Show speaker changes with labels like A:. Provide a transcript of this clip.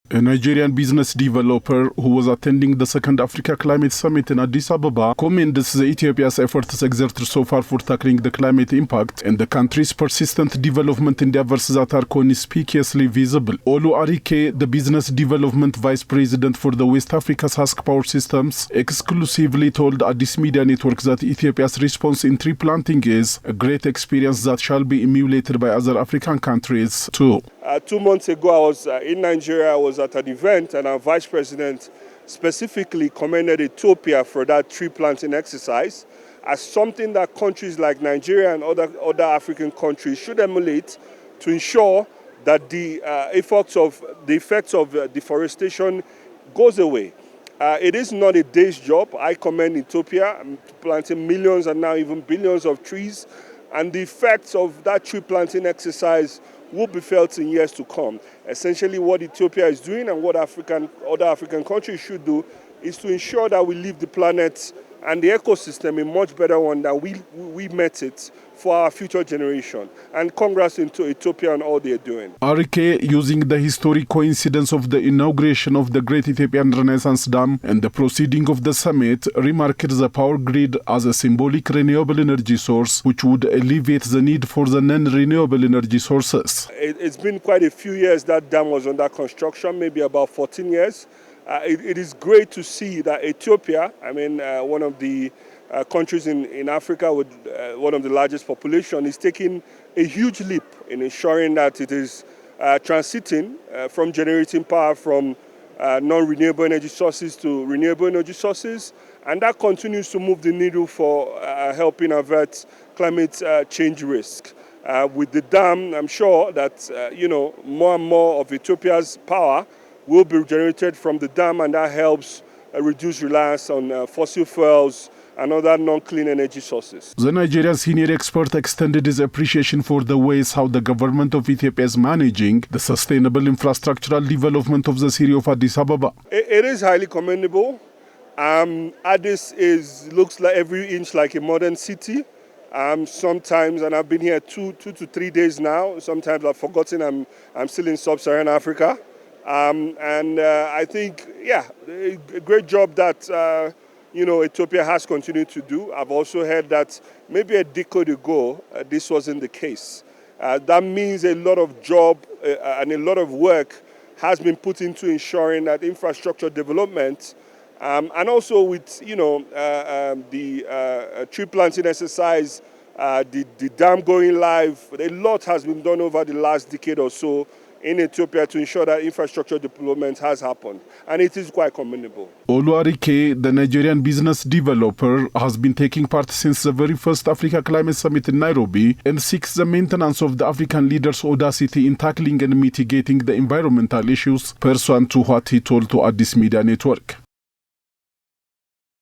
A: A Nigerian business developer who was attending the second Africa Climate Summit in Addis Ababa commends the Ethiopia's efforts exerted so far for tackling the climate impact and the country's persistent development endeavors that are conspicuously visible. Olu Arike, the business development vice president for the West Africa's Husk Power Systems, exclusively told Addis Media Network that Ethiopia's response in tree planting is a great experience that shall be emulated by other African countries too.
B: 2 months ago, I was in Nigeria. I was at an event, and our vice president specifically commended Ethiopia for that tree planting exercise as something that countries like Nigeria and other African countries should emulate to ensure that the effects of deforestation goes away. It is not a day's job. I commend Ethiopia planting millions and now even billions of trees, and the effects of that tree planting exercise will be felt in years to come. Essentially, what Ethiopia is doing and what other African countries should do is to ensure that we leave the planet and the ecosystem a much better one than we met it for our future generation. And congrats to Ethiopia on all they're doing.
A: Arike, using the historic coincidence of the inauguration of the Great Ethiopian Renaissance Dam and the proceeding of the summit, remarked the power grid as a symbolic renewable energy source which would alleviate the need for the non-renewable energy sources.
B: It's been quite a few years that dam was under construction, maybe about 14 years. It is great to see that Ethiopia, one of the countries in Africa with one of the largest population, is taking a huge leap in ensuring that it is transiting from generating power from non-renewable energy sources to renewable energy sources, and that continues to move the needle for helping avert climate change risk. With the dam, I'm sure that more and more of Ethiopia's power will be generated from the dam, and that helps reduce reliance on fossil fuels and other non-clean energy sources.
A: The Nigerian senior expert extended his appreciation for the ways how the government of Ethiopia is managing the sustainable infrastructural development of the city of Addis Ababa.
B: It is highly commendable. Addis looks like every inch like a modern city. Sometimes, and I've been here two to 3 days now, sometimes I've forgotten I'm still in sub-Saharan Africa. I think, a great job that Ethiopia has continued to do. I've also heard that maybe a decade ago, this wasn't the case. That means a lot of job and a lot of work has been put into ensuring that infrastructure development, and also with the tree planting exercise, the dam going live. A lot has been done over the last decade or so in Ethiopia to ensure that infrastructure development has happened, and it is quite commendable.
A: Olu Arike, the Nigerian business developer, has been taking part since the very first Africa Climate Summit in Nairobi and seeks the maintenance of the African leaders' audacity in tackling and mitigating the environmental issues, pursuant to what he told to Addis Media Network.